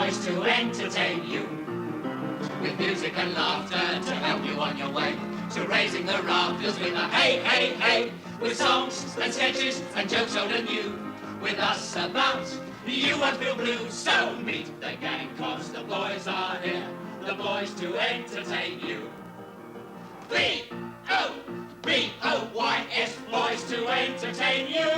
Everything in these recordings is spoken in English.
boys to entertain you. With music and laughter to help you on your way. So raising the rafters with a hey, hey, hey. With songs and sketches and jokes old and new. With us about, you won't feel blue. So meet the gang, cause the boys are here. The boys to entertain you. B-O-B-O-Y-S, boys to entertain you.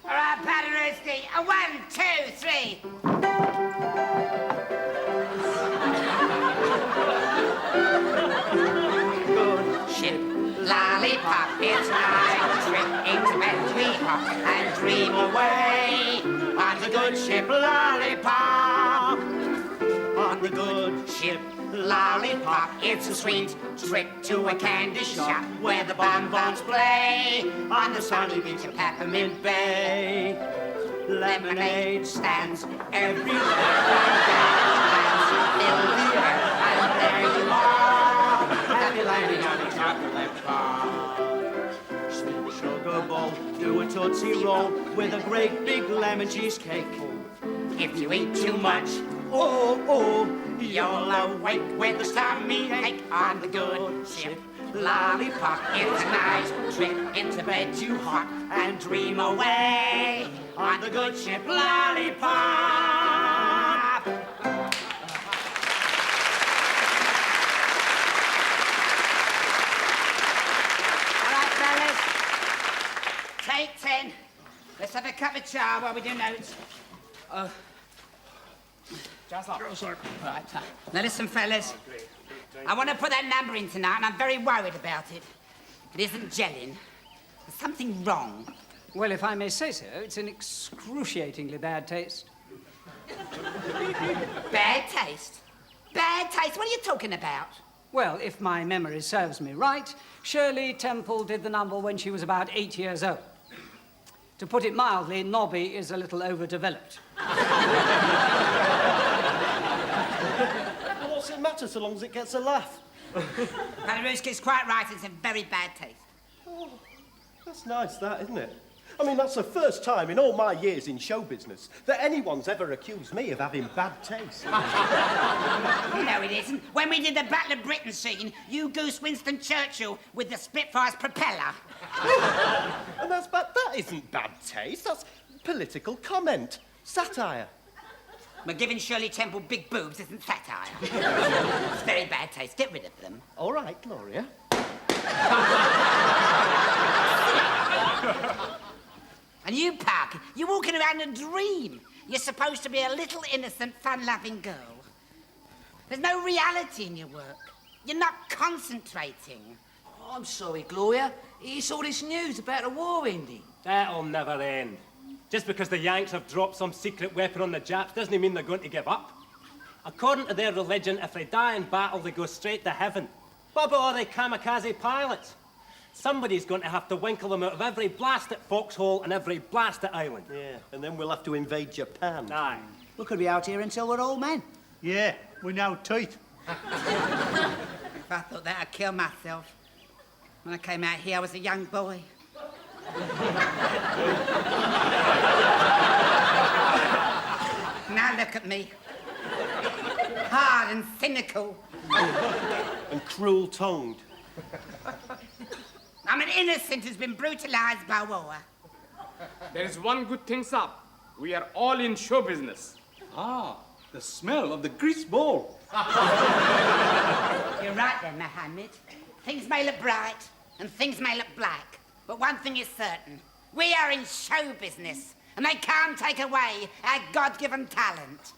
All right, Paderewski, a 1, 2, 3. Good ship, lollipop, it's night trip into bed, we hop and dream away on the good ship, lollipop. On the good ship, lollipop, it's a sweet trip to a candy shop where the bonbons play on the sunny beach of Peppermint Bay. Lemonade stands everywhere, fill the air, and there you are, happy landing on a chocolate bar. Sweet sugar bowl, do a Tootsie Roll with a great big lemon cheesecake. If you eat too much, oh, you'll awake with a tummy ache on the good ship. Lollipop, it's a nice trip into bed you hop and dream away on the good ship, Lollipop. All right, fellas, take 10. Let's have a cup of char while we do notes. Just up. Right. Now listen, fellas. I want to put that number in tonight, and I'm very worried about it. It isn't gelling. There's something wrong. Well, if I may say so, it's an excruciatingly bad taste. Bad taste? Bad taste? What are you talking about? Well, if my memory serves me right, Shirley Temple did the number when she was about 8 years old. To put it mildly, Nobby is a little overdeveloped. What's it matter so long as it gets a laugh? Paderewski's quite right, it's a very bad taste. Oh, that's nice, that, isn't it? I mean, that's the first time in all my years in show business that anyone's ever accused me of having bad taste. No, it isn't. When we did the Battle of Britain scene, you goosed Winston Churchill with the Spitfire's propeller. And that's bad. That isn't bad taste. That's political comment. Satire. But giving Shirley Temple big boobs isn't satire. It's very bad taste. Get rid of them. All right, Gloria. And you, Park, you're walking around in a dream. You're supposed to be a little innocent, fun-loving girl. There's no reality in your work. You're not concentrating. Oh, I'm sorry, Gloria. It's all this news about the war ending. That'll never end. Just because the Yanks have dropped some secret weapon on the Japs doesn't mean they're going to give up. According to their religion, if they die in battle, they go straight to heaven. What about all the kamikaze pilots? Somebody's going to have to winkle them out of every blasted foxhole and every blasted island. Yeah, and then we'll have to invade Japan. Aye. We could be out here until we're old men. Yeah, we know teeth. If I thought that, I'd kill myself. When I came out here, I was a young boy. Now look at me. Hard and cynical. And cruel-tongued. I'm an innocent who's been brutalized by war. There is one good thing, sir. We are all in show business. Ah, the smell of the grease ball. You're right there, Mohammed. Things may look bright and things may look black, but one thing is certain. We are in show business, and they can't take away our God-given talent.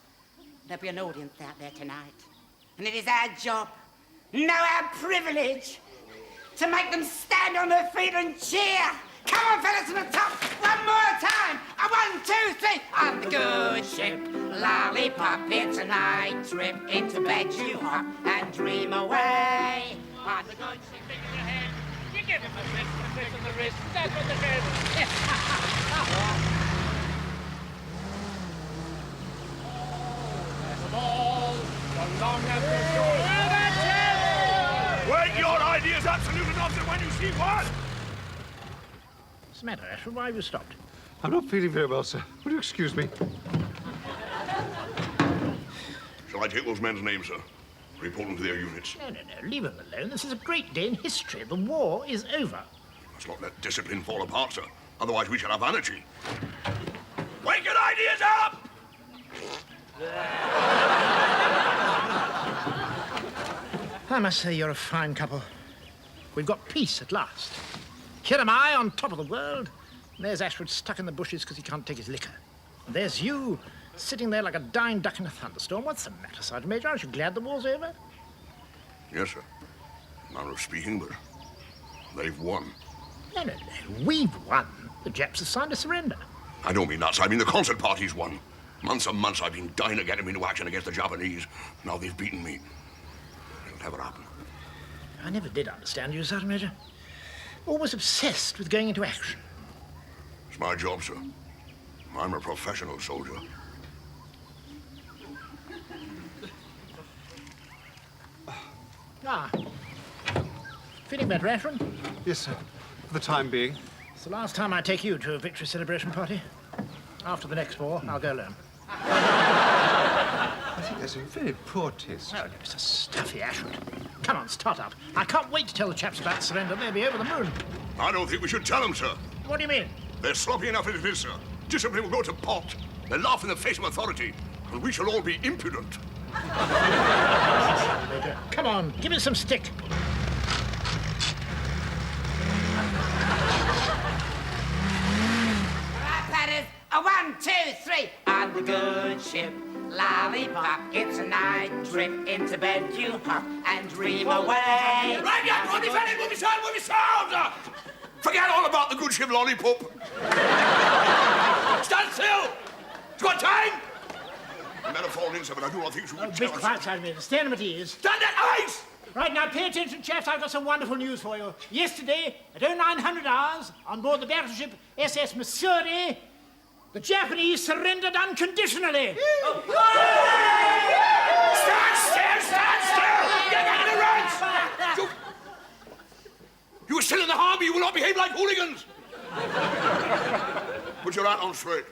There'll be an audience out there tonight, and it is our job, no, our privilege, to make them stand on their feet and cheer. Come on, fellas, to the top. One more time. A 1, 2, 3. On the good ship, lollipop, it's a night trip. Into bed you hop and dream away. On the good ship, finger in the head. You give him a fist on the wrist. That's what the head. Best of all, the long after show. Wait your idea's absolute enough that when you see one... What's the matter, Ashford? Why have you stopped? I'm not feeling very well, sir. Will you excuse me? Shall I take those men's names, sir? Report them to their units. No. Leave them alone. This is a great day in history. The war is over. Let's not let discipline fall apart, sir. Otherwise we shall have anarchy. Wake your ideas up! I must say you're a fine couple. We've got peace at last. Here am I on top of the world, and there's Ashford stuck in the bushes because he can't take his liquor. And there's you, sitting there like a dying duck in a thunderstorm. What's the matter, Sergeant Major? Aren't you glad the war's over? Yes, sir. Manner of speaking, but they've won. No. We've won. The Japs have signed a surrender. I don't mean that, sir. I mean the concert party's won. Months and months I've been dying to get them into action against the Japanese. Now they've beaten me. It'll never happen. I never did understand you, Sergeant Major. Always obsessed with going into action. It's my job, sir. I'm a professional soldier. Feeling better, Ashford? Yes, sir. For the time being. It's the last time I take you to a victory celebration party. After the next war, I'll go alone. I think that's a very poor taste. Oh, no, it's a stuffy Ashford. Come on, start up. I can't wait to tell the chaps about surrender. They'll be over the moon. I don't think we should tell them, sir. What do you mean? They're sloppy enough as it is, sir. Discipline will go to pot. They'll laugh in the face of authority, and we shall all be impudent. Major, come on, give me some stick. Right, Padders. A 1, 2, 3. On the good ship, Lollipop. It's a night trip. Into bed you hop and dream away. Right, yeah, put me sound! Forget all about the good ship Lollipop. Stand still! It's got time! I better fall in, sir, but I do not think you should Be quiet, Sergeant Major. Stand them at ease. Stand at ice! Right, now pay attention, chaps. I've got some wonderful news for you. Yesterday, at 0900 hours, on board the battleship SS Missouri, the Japanese surrendered unconditionally. Stand still! Get back in the ranks! You are still in the army. You will not behave like hooligans. Put your hat on straight.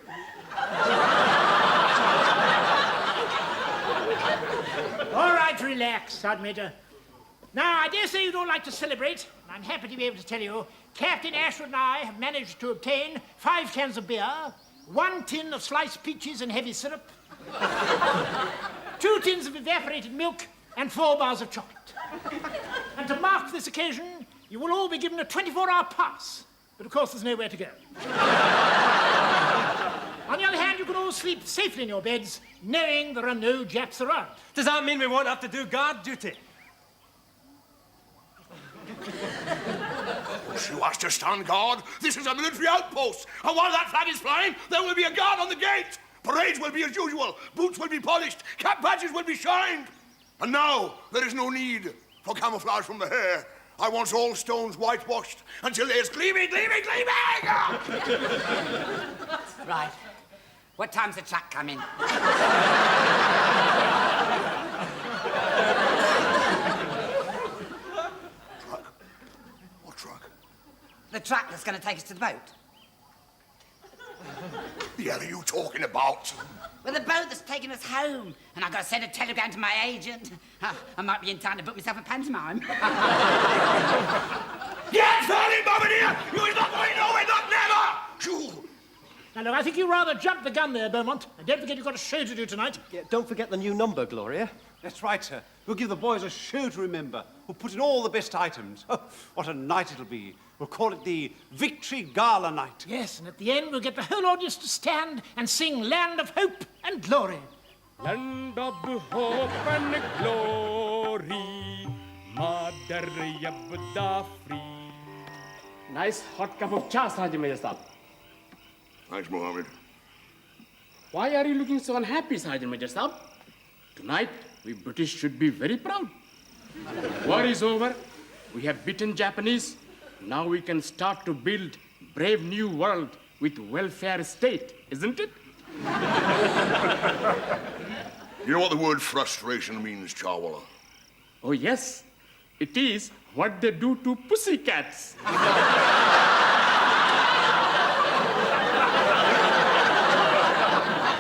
All right, relax, Sergeant Major. Now, I dare say you don't like to celebrate. I'm happy to be able to tell you Captain Ashford and I have managed to obtain 5 cans of beer, 1 tin of sliced peaches and heavy syrup, 2 tins of evaporated milk, and 4 bars of chocolate. And to mark this occasion, you will all be given a 24-hour pass. But of course, there's nowhere to go. On the other hand, you can all sleep safely in your beds, knowing there are no Japs around. Does that mean we won't have to do guard duty? You asked to stand guard. This is a military outpost. And while that flag is flying, there will be a guard on the gate. Parades will be as usual. Boots will be polished. Cap badges will be shined. And now, there is no need for camouflage from the hair. I want all stones whitewashed until there's gleaming! Right. What time's the truck coming? Truck? What truck? The truck that's going to take us to the boat. The hell are you talking about? Well, the boat that's taking us home. And I've got to send a telegram to my agent. I might be in time to book myself a pantomime. Get falling, Bobby dear! You is not going nowhere, not never! Shoo! Now, look, I think you rather jumped the gun there, Beaumont. And don't forget you've got a show to do tonight. Yeah, don't forget the new number, Gloria. That's right, sir. We'll give the boys a show to remember. We'll put in all the best items. Oh, what a night it'll be. We'll call it the Victory Gala Night. Yes, and at the end we'll get the whole audience to stand and sing Land of Hope and Glory. Land of hope and glory, Mother Yabda free. Nice hot cup of cha, Sergeant Major Sahab. Thanks, Mohammed. Why are you looking so unhappy, Sergeant Major Sahab? Tonight, we British should be very proud. War is over. We have beaten Japanese. Now we can start to build brave new world with welfare state, isn't it? You know what the word frustration means, Charwalla? Oh, yes. It is what they do to pussycats.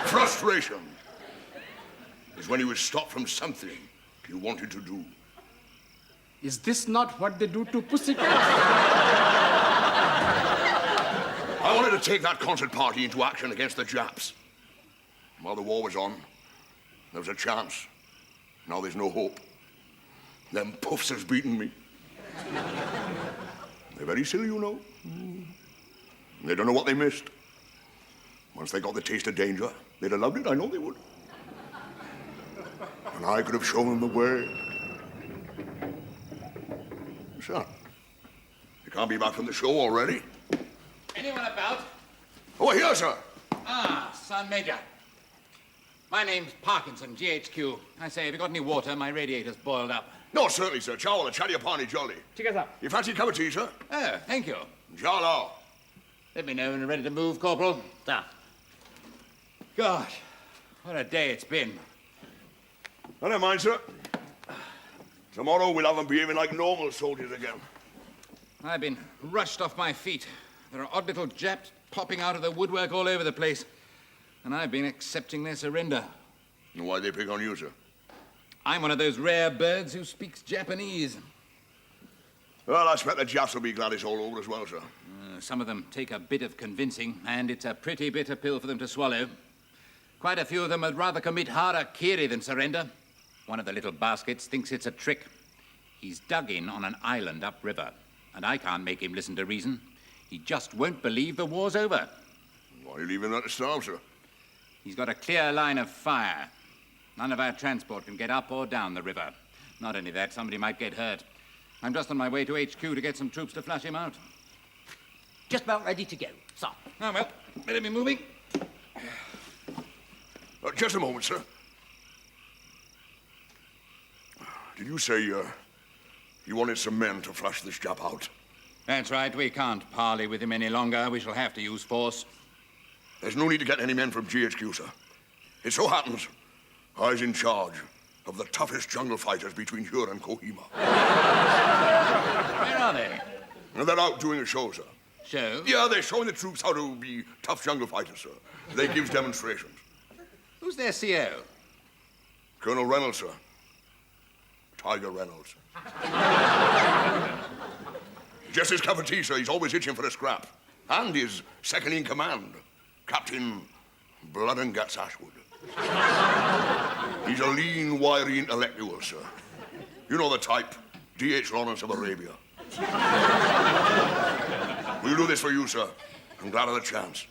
Frustration is when you would stop from something you wanted to do. Is this not what they do to pussycats? I wanted to take that concert party into action against the Japs. While the war was on, there was a chance. Now there's no hope. Them puffs has beaten me. They're very silly, you know. They don't know what they missed. Once they got the taste of danger, they'd have loved it. I know they would. And I could have shown them the way. Son, you can't be back from the show already. Anyone about? Oh, here, sir. Ah, Sergeant Major. My name's Parkinson, GHQ. I say, have you got any water? My radiator's boiled up. No, certainly, sir. Ciao, the Chaliapani jolly. Cheers up. You fancy a cup of tea, sir? Oh, thank you. Jalo. Let me know when you're ready to move, Corporal. Sir. Gosh, what a day it's been. I don't mind, sir. Tomorrow we'll have them behaving like normal soldiers again. I've been rushed off my feet. There are odd little Japs popping out of the woodwork all over the place. And I've been accepting their surrender. And why'd they pick on you, sir? I'm one of those rare birds who speaks Japanese. Well, I expect the Japs will be glad it's all over as well, sir. Some of them take a bit of convincing, and it's a pretty bitter pill for them to swallow. Quite a few of them would rather commit harakiri than surrender. One of the little baskets thinks it's a trick. He's dug in on an island upriver, and I can't make him listen to reason. He just won't believe the war's over. Why are you leaving that to starve, sir? He's got a clear line of fire. None of our transport can get up or down the river. Not only that, somebody might get hurt. I'm just on my way to HQ to get some troops to flush him out. Just about ready to go, sir. Oh, well, better be moving. Just a moment, sir. Did you say you wanted some men to flush this Jap out? That's right. We can't parley with him any longer. We shall have to use force. There's no need to get any men from GHQ, sir. It so happens I was in charge of the toughest jungle fighters between here and Kohima. Where are they? They're out doing a show, sir. Show? Yeah, they're showing the troops how to be tough jungle fighters, sir. They give demonstrations. Who's their CO? Colonel Reynolds, sir. Tiger Reynolds. Just his cup of tea, sir. He's always itching for a scrap. And his second in command, Captain Blood and Guts Ashwood. He's a lean, wiry intellectual, sir. You know the type, D.H. Lawrence of Arabia. We'll do this for you, sir. I'm glad of the chance.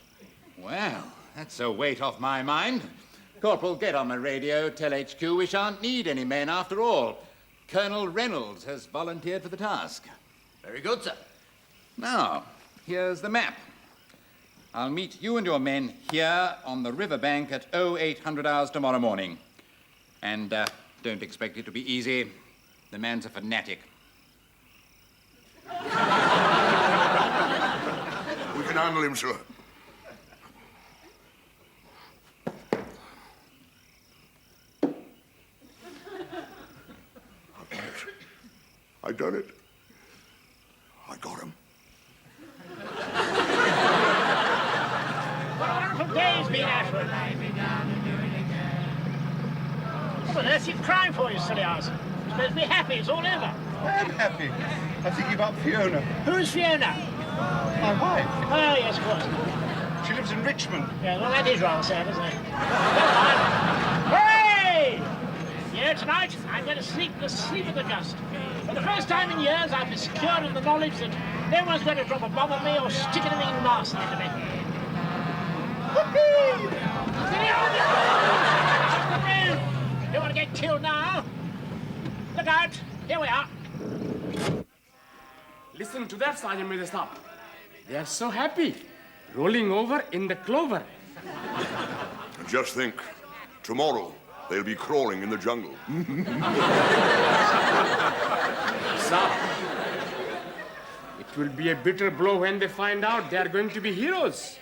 Well, that's a weight off my mind. Corporal, get on the radio, tell HQ we shan't need any men after all. Colonel Reynolds has volunteered for the task. Very good, sir. Now, here's the map. I'll meet you and your men here on the riverbank at 0800 hours tomorrow morning. And don't expect it to be easy. The man's a fanatic. We can handle him, sir. I done it. I got him. What a wonderful day it's been, Ashford. What on earth are you crying for, you silly ass? You're supposed to be happy, it's all over. I'm happy. I'm thinking about Fiona. Who's Fiona? My wife. Oh, yes, of course. She lives in Richmond. Yeah, well, that is rather sad, isn't it? Hey! Yeah, tonight I'm going to sleep the sleep of the just. For the first time in years, I'll be secure in the knowledge that no one's going to drop a bomb on me or stick anything nasty into me. Whoopee! Don't want to get killed now. Look out! Here we are. Listen to that, Sergeant Major Staff. They are so happy, rolling over in the clover. And just think, tomorrow they'll be crawling in the jungle. Sir, it will be a bitter blow when they find out they are going to be heroes.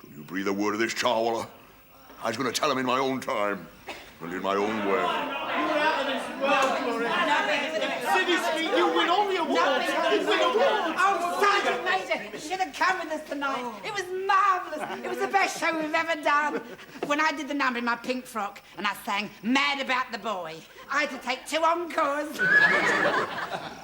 Don't you breathe a word of this, Charwalla. I was going to tell them in my own time. and in my own way. You're out of this world, Glory. City Street, you win all the awards. You win awards. Oh, Sergeant Major, you should have come with us tonight. It was marvellous. It was the best show we've ever done. When I did the number in my pink frock and I sang Mad About the Boy, I had to take 2 encores.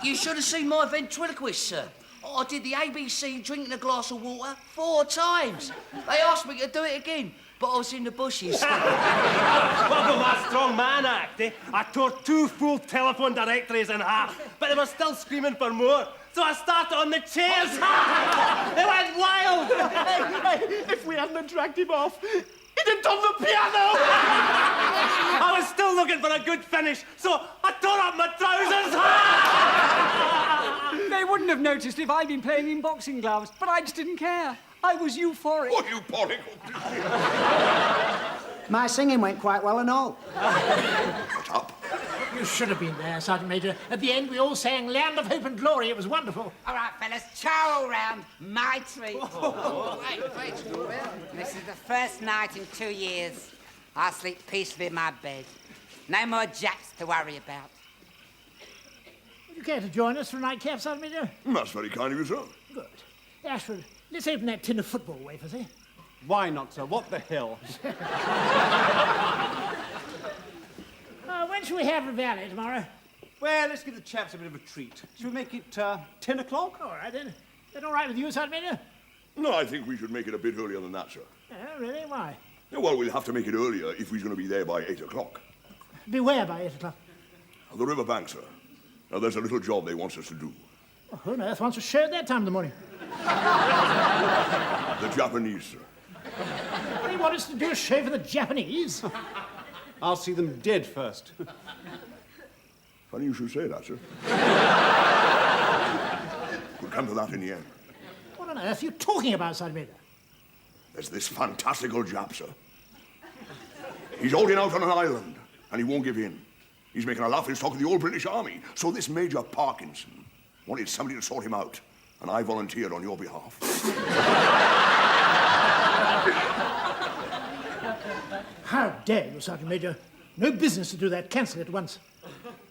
You should have seen my ventriloquist, sir. I did the ABC drinking a glass of water 4 times. They asked me to do it again, but I was in the bushes. Well, for my strong man act, I tore 2 full telephone directories in half, but they were still screaming for more. So I started on the chairs. It went wild. Hey, if we hadn't dragged him off, he'd have done the piano. I was still looking for a good finish, so I tore up my trousers. They wouldn't have noticed if I'd been playing in boxing gloves, but I just didn't care. I was euphoric. Oh, euphoric. My singing went quite well and all. Shut up. You should have been there, Sergeant Major. At the end, we all sang Land of Hope and Glory. It was wonderful. All right, fellas, chow all round. My treat. Wait, Gloria. This is the first night in 2 years I'll sleep peacefully in my bed. No more Japs to worry about. Would you care to join us for a nightcap, Sergeant Major? That's very kind of you, sir. Good. Ashford, let's open that tin of football wafers, eh? Why not, sir? What the hell? When shall we have Reveille tomorrow? Well, let's give the chaps a bit of a treat. Shall we make it 10 o'clock? All right, then. Is that all right with you, Sergeant Major? No, I think we should make it a bit earlier than that, sir. Oh, really? Why? Yeah, well, we'll have to make it earlier if we're going to be there by 8 o'clock. Beware by 8 o'clock. The river bank, sir. Now, there's a little job they want us to do. Well, who on earth wants a show at that time of the morning? The Japanese, sir. What do you want us to do, a show for the Japanese? I'll see them dead first. Funny you should say that, sir. We'll come to that in the end. What on earth are you talking about, Sergeant Major? There's this fantastical Jap, sir. He's holding out on an island, and he won't give in. He's making a laughing stock of the old British Army. So this Major Parkinson wanted somebody to sort him out, and I volunteered on your behalf. How dare you, Sergeant Major? No business to do that. Cancel it at once.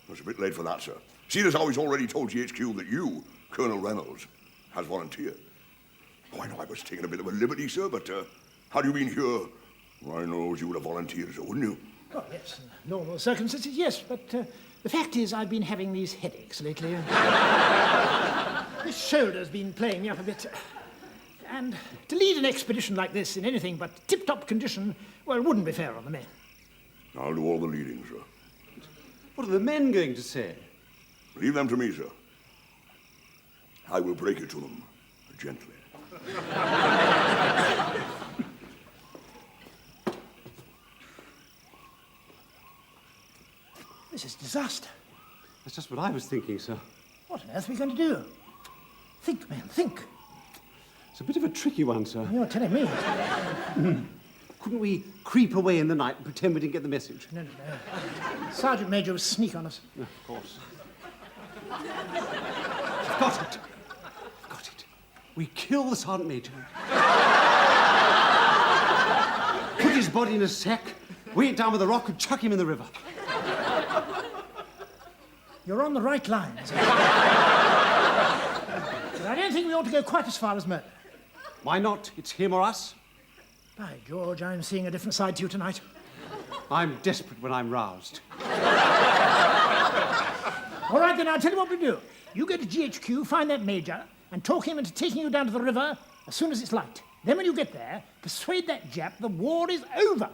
It's a bit late for that, sir. See, as how he's already told GHQ that you, Colonel Reynolds, has volunteered. Oh, I know I was taking a bit of a liberty, sir, but had you been here, I know you would have volunteered, sir, wouldn't you? Oh, yes, in normal circumstances, yes, but the fact is I've been having these headaches lately. This shoulder's been playing me up a bit. And to lead an expedition like this in anything but tip-top condition, well, wouldn't be fair on the men. I'll do all the leading, sir. What are the men going to say? Leave them to me, sir. I will break it to them gently. This is disaster. That's just what I was thinking, sir. What on earth are we going to do? Think, man, think. It's a bit of a tricky one, sir. You're telling me. Couldn't we creep away in the night and pretend we didn't get the message? No. Sergeant Major will sneak on us. No, of course. I've got it. We kill the Sergeant Major. Put his body in a sack, weigh it down with a rock and chuck him in the river. You're on the right lines. But I don't think we ought to go quite as far as murder. Why not? It's him or us. By George, I'm seeing a different side to you tonight. I'm desperate when I'm roused. All right, then, I'll tell you what we do. You go to GHQ, find that major, and talk him into taking you down to the river as soon as it's light. Then when you get there, persuade that Jap the war is over,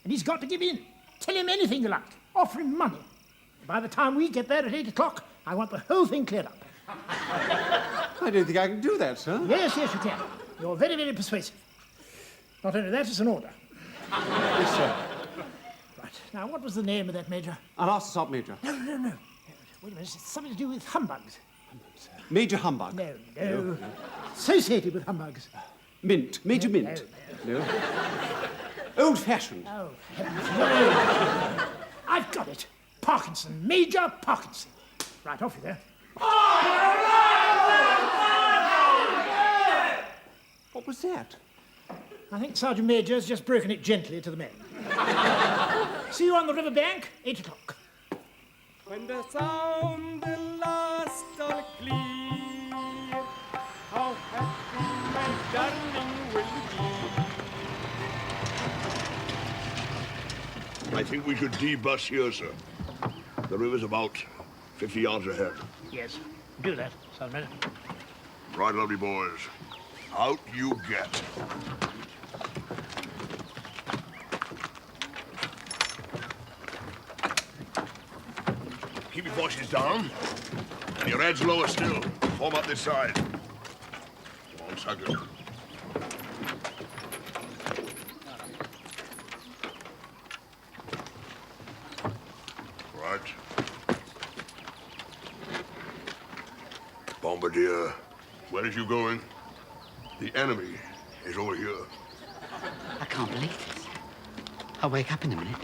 and he's got to give in. Tell him anything you like. Offer him money. By the time we get there at 8 o'clock, I want the whole thing cleared up. I don't think I can do that, sir. Yes, you can. You're very, very persuasive. Not only that, it's an order. Yes, sir. Right. Now, what was the name of that major? I'll ask the Sergeant Major. No. Wait a minute. It's something to do with humbugs. Major Humbug. No. Associated with humbugs. Mint. Major Mint. No. Old-fashioned. Oh, heavens, no. I've got it. Parkinson. Major Parkinson. Right, off you go. What was that? I think Sergeant Major's just broken it gently to the men. See you on the riverbank, 8 o'clock. When the sound the last all clear, how happy my darling will be. I think we should debus here, sir. The river's about 50 yards ahead. Yes, do that, Salman. Right, lovely boys. Out you get. Keep your voices down, and your heads lower still. Form up this side. 1 second. Right. Bombardier, where is you going? The enemy is over here. I can't believe this. I'll wake up in a minute.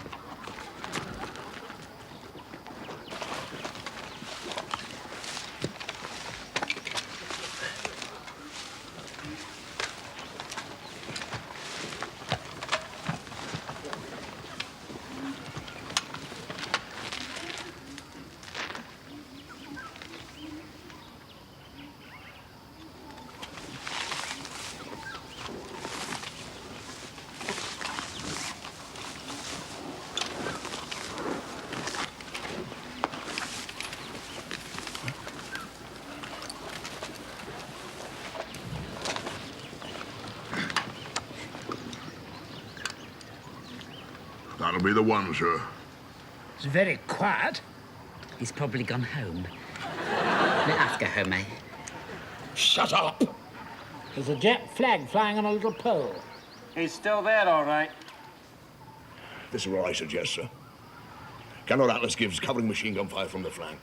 That'll be the one, sir. It's very quiet. He's probably gone home. Let's go home, eh? Shut up! There's a Jap flag flying on a little pole. He's still there, all right. This is what I suggest, sir. Gunner Atlas gives covering machine gun fire from the flank.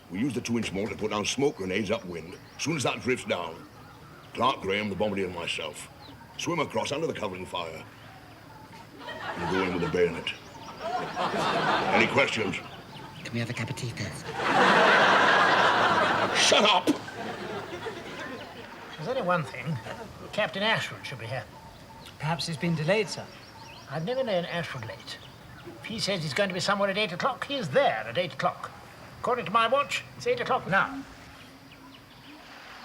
We use the 2-inch mortar to put down smoke grenades upwind. As soon as that drifts down, Clark, Graham, the bombardier, and myself swim across under the covering fire and go in with a bayonet. Any questions? Can we have a cup of tea first? Shut up! There's only one thing. Captain Ashford should be here. Perhaps he's been delayed, sir. I've never known Ashford late. If he says he's going to be somewhere at 8 o'clock, he's there at 8 o'clock. According to my watch, it's 8 o'clock now.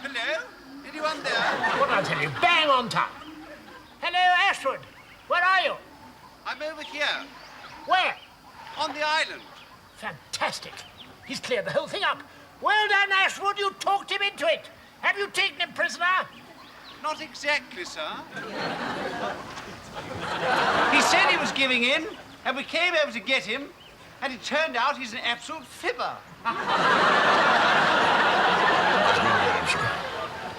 Hello? Anyone there? What did I tell you? Bang on time. Hello, Ashford. Where are you? I'm over here, Where? on the island. Fantastic. He's cleared the whole thing up. Well done, Ashford. You talked him into it. Have you taken him prisoner? Not exactly, sir. He said he was giving in, and we came over to get him, and it turned out he's an absolute fibber.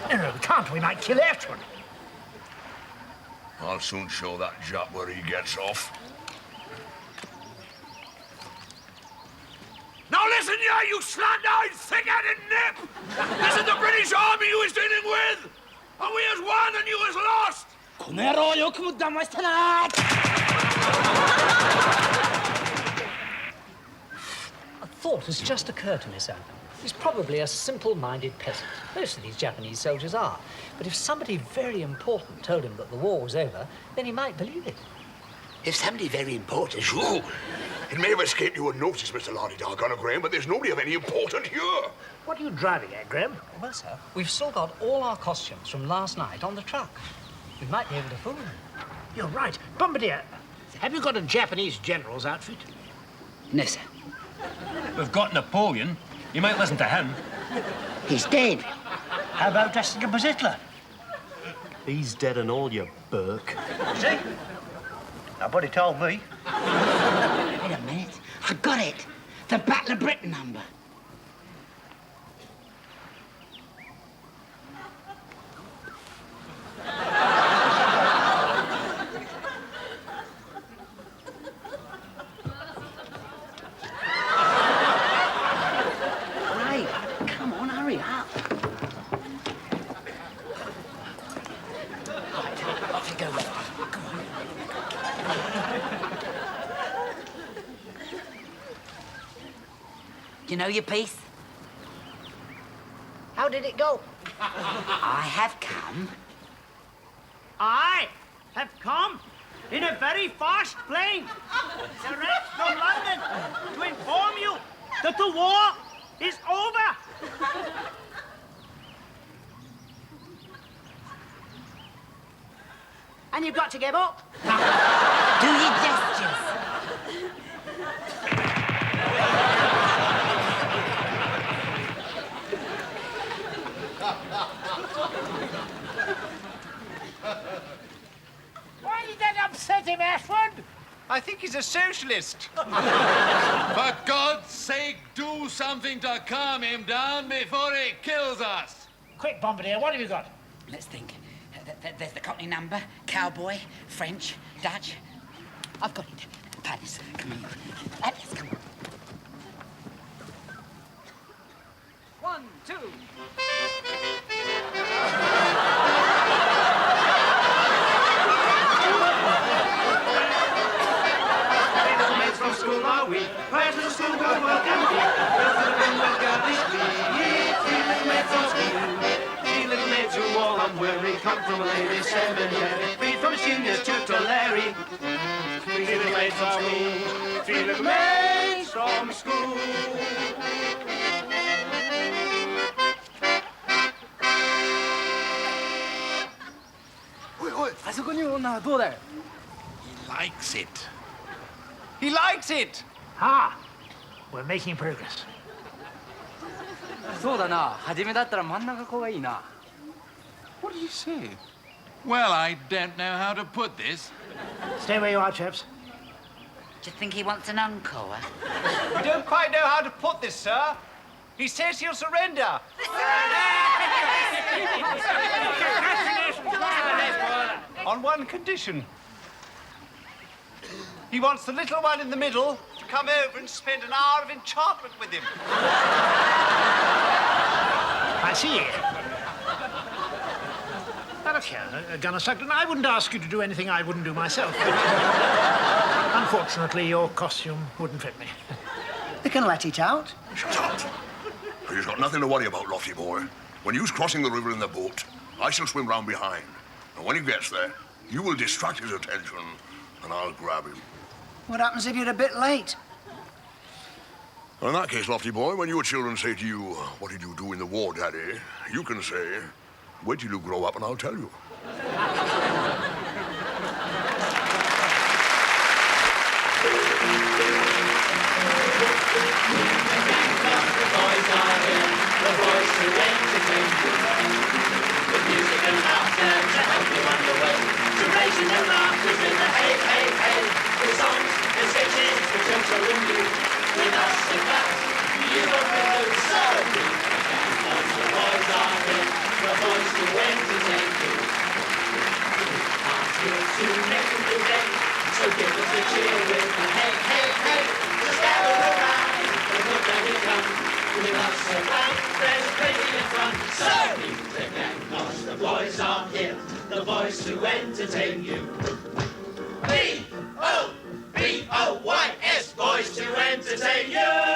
No, we can't. We might kill Ashford. I'll soon show that Jap where he gets off. Now listen, you slant-eyed, thick-headed nip! This is the British Army you was dealing with! And we as won and you as lost! A thought has just occurred to me, sir. He's probably a simple-minded peasant. Most of these Japanese soldiers are. But if somebody very important told him that the war was over, then he might believe it. If somebody very important, oh, it may have escaped you unnoticed, Mr. Lardy-Dargon or Graham, but there's nobody of any importance here. What are you driving at, Graham? Well, sir, we've still got all our costumes from last night on the truck. We might be able to fool them. You're right. Bombardier, have you got a Japanese general's outfit? No, sir. We've got Napoleon. You might listen to him. He's dead. How about dressing up as Hitler? He's dead and all, you Burke. See? Nobody told me. Wait a minute. I got it. The Battle of Britain number. Right. Come on, hurry up. Right, off you go, Rob. Come on. Do you know your piece? How did it go? I have come I have come in a very fast plane, direct from London, to inform you that the war is over. And you've got to give up. Do your gestures. Why did that upset him, Ashford? I think he's a socialist. For God's sake, do something to calm him down before he kills us. Quick, Bombardier, what have you got? Let's think. There's the Cockney number, cowboy, French, Dutch. I've got it. Paris, come on. Let's come on. 1, 2. From school are we? Right to the school go welcome we. Well to the men with garbage free. 3 little maids on school. 3 little maids who all unwary come from a ladies' seminary. Freed from a junior to Tulare. 3 little maids are we. 3 little maids from school. He likes it. He likes it. Ah, we're making progress. そうだな。初めだったら真ん中こがいいな。 What do you say? Well, I don't know how to put this. Stay where you are, chaps. Do you think he wants an encore? We don't quite know how to put this, sir. He says he'll surrender. On one condition. He wants the little one in the middle to come over and spend an hour of enchantment with him. I see. Now, look here, Gunner Sugden, I wouldn't ask you to do anything I wouldn't do myself, but unfortunately, your costume wouldn't fit me. They can let it out. Shut up. You've got nothing to worry about, Lofty boy. When you's crossing the river in the boat, I shall swim round behind. And when he gets there, you will distract his attention, and I'll grab him. What happens if you're a bit late? Well, in that case, Lofty boy, when your children say to you, "What did you do in the war, Daddy?" you can say, "Wait till you grow up and I'll tell you." The voice to entertain you. With music and laughter to help you on your way. To raising the laughters with the hey, hey, hey. The songs, the sketches, the jokes are in you. With us in class, you won't lose. So the boys are here. The voice to entertain you. Our skills to make them today. So give us a cheer with the hey, hey, hey. Just gather around. The good that we come. With us around, there's crazy and fun. So music and noise, the boys are here, the boys to entertain you. B-O-B-O-Y-S, boys to entertain you.